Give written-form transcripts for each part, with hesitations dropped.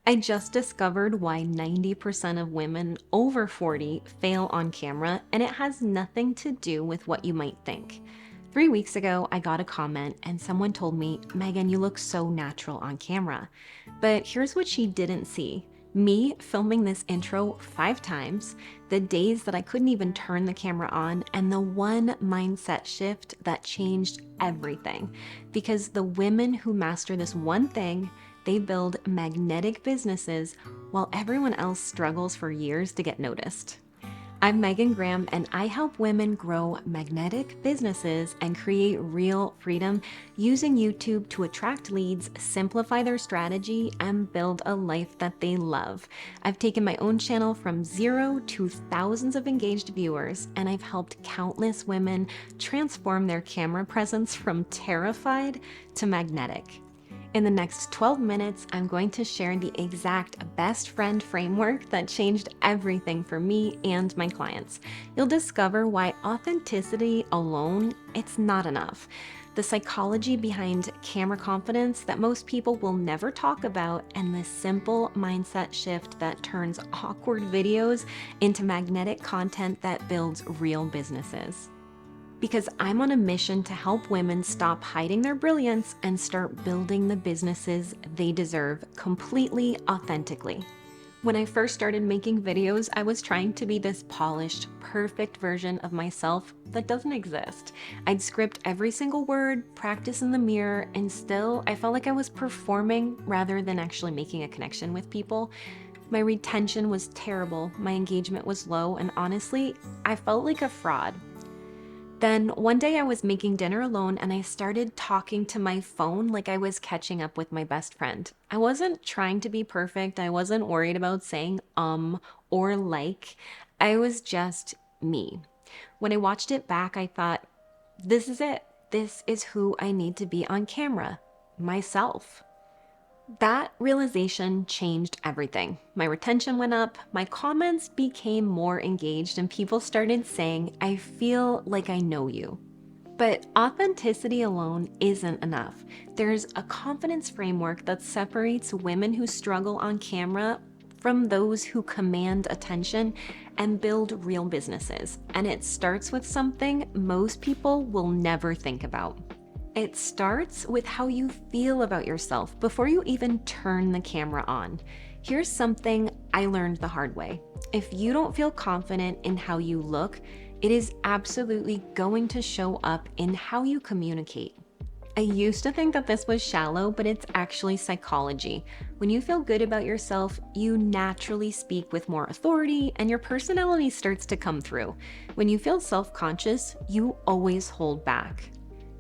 I just discovered why 90% of women over 40 fail on camera, and it has nothing to do with what you might think. 3 weeks ago, I got a comment and someone told me, Megan, you look so natural on camera. But here's what she didn't see. Me filming this intro 5 times, the days that I couldn't even turn the camera on, and the one mindset shift that changed everything. Because the women who master this one thing, they build magnetic businesses while everyone else struggles for years to get noticed. I'm Megan Graham, and I help women grow magnetic businesses and create real freedom using YouTube to attract leads, simplify their strategy, and build a life that they love. I've taken my own channel from zero to thousands of engaged viewers, and I've helped countless women transform their camera presence from terrified to magnetic. In the next 12 minutes, I'm going to share the exact best friend framework that changed everything for me and my clients. You'll discover why authenticity alone, it's not enough. The psychology behind camera confidence that most people will never talk about, and the simple mindset shift that turns awkward videos into magnetic content that builds real businesses. Because I'm on a mission to help women stop hiding their brilliance and start building the businesses they deserve completely authentically. When I first started making videos, I was trying to be this polished, perfect version of myself that doesn't exist. I'd script every single word, practice in the mirror, and still I felt like I was performing rather than actually making a connection with people. My retention was terrible, my engagement was low, and honestly, I felt like a fraud. Then one day I was making dinner alone and I started talking to my phone like I was catching up with my best friend. I wasn't trying to be perfect. I wasn't worried about saying or like. I was just me. When I watched it back, I thought, this is it. This is who I need to be on camera, myself. That realization changed everything. My retention went up, my comments became more engaged, and people started saying, I feel like I know you. But authenticity alone isn't enough. There's a confidence framework that separates women who struggle on camera from those who command attention and build real businesses. And it starts with something most people will never think about. It starts with how you feel about yourself before you even turn the camera on. Here's something I learned the hard way. If you don't feel confident in how you look, it is absolutely going to show up in how you communicate. I used to think that this was shallow, but it's actually psychology. When you feel good about yourself, you naturally speak with more authority and your personality starts to come through. When you feel self-conscious, you always hold back.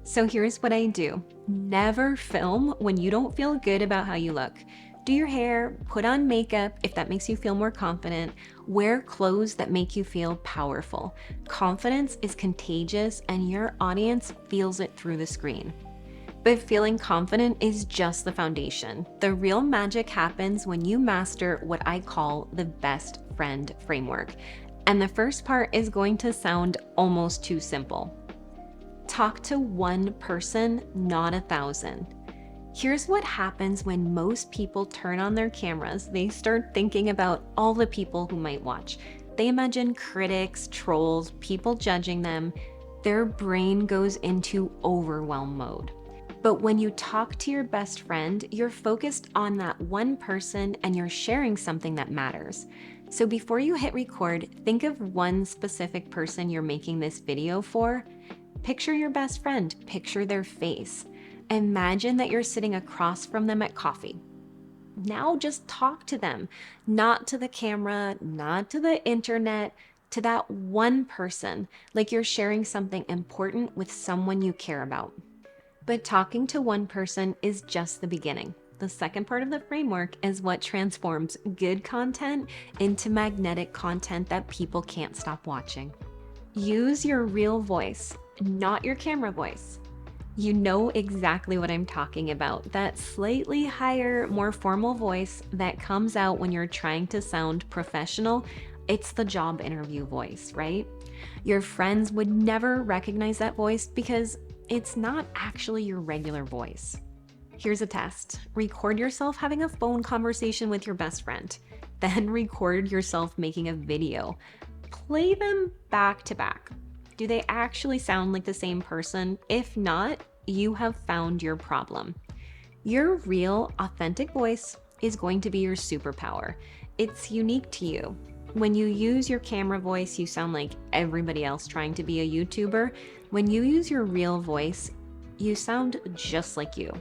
So here's what I do. Never film when you don't feel good about how you look. Do your hair, put on makeup if that makes you feel more confident, wear clothes that make you feel powerful. Confidence is contagious and your audience feels it through the screen. But feeling confident is just the foundation. The real magic happens when you master what I call the best friend framework. And the first part is going to sound almost too simple. Talk to one person, not 1,000. Here's what happens when most people turn on their cameras. They start thinking about all the people who might watch. They imagine critics, trolls, people judging them. Their brain goes into overwhelm mode. But when you talk to your best friend, you're focused on that one person and you're sharing something that matters. So before you hit record, think of one specific person you're making this video for. Picture your best friend, picture their face. Imagine that you're sitting across from them at coffee. Now just talk to them, not to the camera, not to the internet, to that one person, like you're sharing something important with someone you care about. But talking to one person is just the beginning. The second part of the framework is what transforms good content into magnetic content that people can't stop watching. Use your real voice, not your camera voice. You know exactly what I'm talking about. That slightly higher, more formal voice that comes out when you're trying to sound professional. It's the job interview voice, right? Your friends would never recognize that voice because it's not actually your regular voice. Here's a test. Record yourself having a phone conversation with your best friend. Then record yourself making a video. Play them back to back. Do they actually sound like the same person? If not, you have found your problem. Your real, authentic voice is going to be your superpower. It's unique to you. When you use your camera voice, you sound like everybody else trying to be a YouTuber. When you use your real voice, you sound just like you.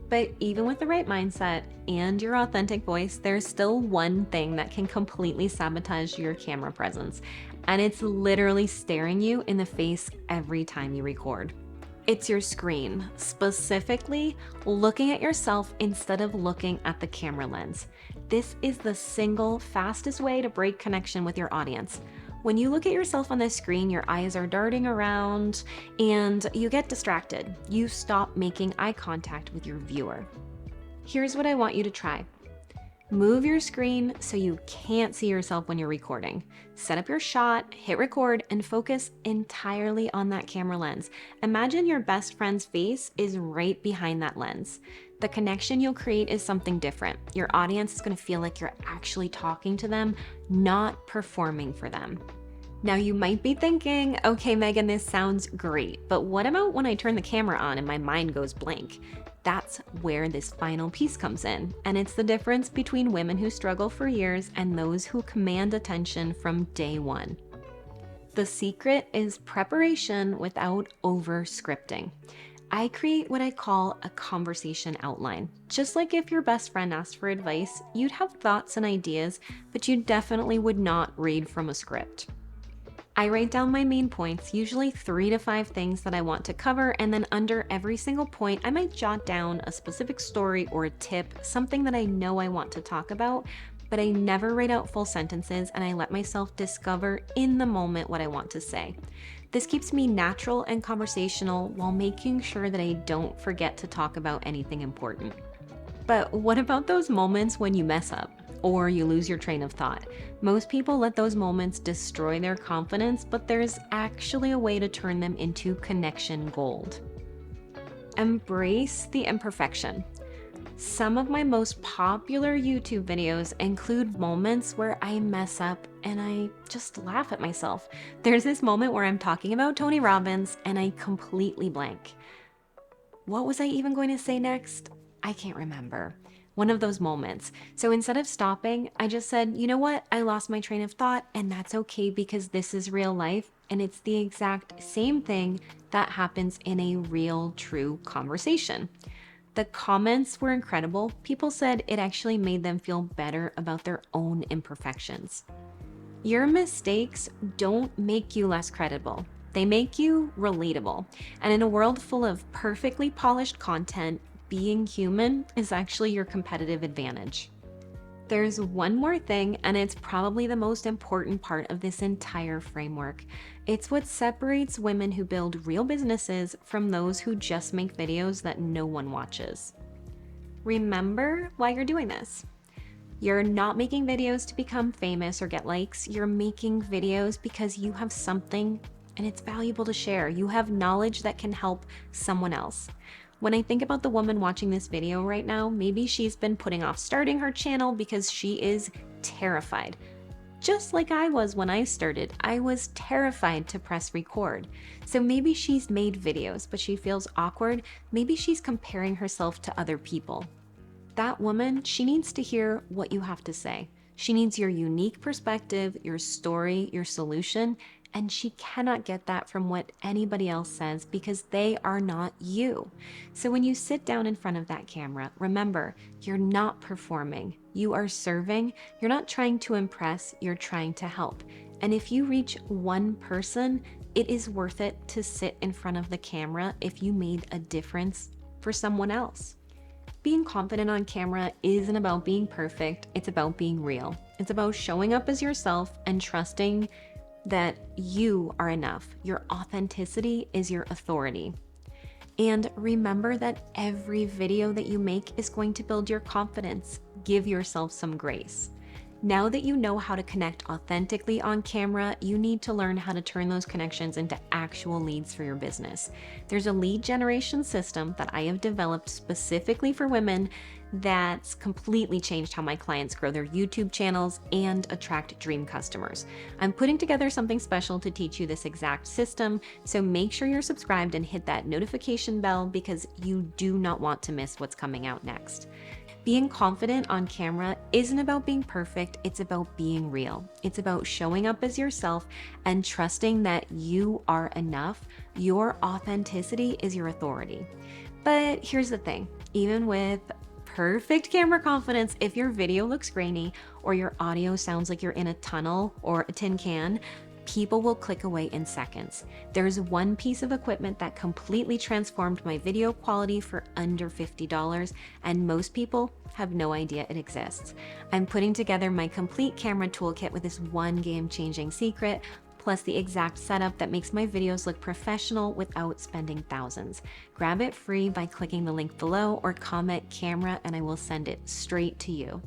But even with the right mindset and your authentic voice, there's still one thing that can completely sabotage your camera presence, and it's literally staring you in the face every time you record. It's your screen, specifically looking at yourself instead of looking at the camera lens. This is the single fastest way to break connection with your audience. When you look at yourself on the screen, your eyes are darting around and you get distracted. You stop making eye contact with your viewer. Here's what I want you to try. Move your screen so you can't see yourself when you're recording. Set up your shot, hit record, and focus entirely on that camera lens. Imagine your best friend's face is right behind that lens. The connection you'll create is something different. Your audience is going to feel like you're actually talking to them, not performing for them. Now you might be thinking, okay, Megan, this sounds great, but what about when I turn the camera on and my mind goes blank? That's where this final piece comes in, and it's the difference between women who struggle for years and those who command attention from day one. The secret is preparation without over-scripting. I create what I call a conversation outline. Just like if your best friend asked for advice, you'd have thoughts and ideas, but you definitely would not read from a script. I write down my main points, usually 3 to 5 things that I want to cover, and then under every single point, I might jot down a specific story or a tip, something that I know I want to talk about, but I never write out full sentences and I let myself discover in the moment what I want to say. This keeps me natural and conversational while making sure that I don't forget to talk about anything important. But what about those moments when you mess up or you lose your train of thought? Most people let those moments destroy their confidence, but there's actually a way to turn them into connection gold. Embrace the imperfection. Some of my most popular YouTube videos include moments where I mess up and I just laugh at myself. There's this moment where I'm talking about Tony Robbins and I completely blank. What was I even going to say next? I can't remember. One of those moments. So instead of stopping, I just said, you know what? I lost my train of thought, and that's okay because this is real life, and it's the exact same thing that happens in a real, true conversation. The comments were incredible. People said it actually made them feel better about their own imperfections. Your mistakes don't make you less credible. They make you relatable. And in a world full of perfectly polished content, being human is actually your competitive advantage. There's one more thing, and it's probably the most important part of this entire framework. It's what separates women who build real businesses from those who just make videos that no one watches. Remember why you're doing this. You're not making videos to become famous or get likes. You're making videos because you have something and it's valuable to share. You have knowledge that can help someone else. When I think about the woman watching this video right now, maybe she's been putting off starting her channel because she is terrified. Just like I was when I started, I was terrified to press record. So maybe she's made videos, but she feels awkward. Maybe she's comparing herself to other people. That woman, she needs to hear what you have to say. She needs your unique perspective, your story, your solution, and she cannot get that from what anybody else says because they are not you. So when you sit down in front of that camera, remember, you're not performing, you are serving, you're not trying to impress, you're trying to help. And if you reach one person, it is worth it to sit in front of the camera if you made a difference for someone else. Being confident on camera isn't about being perfect, it's about being real. It's about showing up as yourself and trusting that you are enough. Your authenticity is your authority. And remember that every video that you make is going to build your confidence. Give yourself some grace. Now that you know how to connect authentically on camera, you need to learn how to turn those connections into actual leads for your business. There's a lead generation system that I have developed specifically for women that's completely changed how my clients grow their YouTube channels and attract dream customers. I'm putting together something special to teach you this exact system, so make sure you're subscribed and hit that notification bell because you do not want to miss what's coming out next. Being confident on camera isn't about being perfect, it's about being real. It's about showing up as yourself and trusting that you are enough. Your authenticity is your authority. But here's the thing, even with perfect camera confidence, if your video looks grainy or your audio sounds like you're in a tunnel or a tin can, people will click away in seconds. There's one piece of equipment that completely transformed my video quality for under $50, and most people have no idea it exists. I'm putting together my complete camera toolkit with this one game-changing secret, plus the exact setup that makes my videos look professional without spending thousands. Grab it free by clicking the link below or comment camera and I will send it straight to you.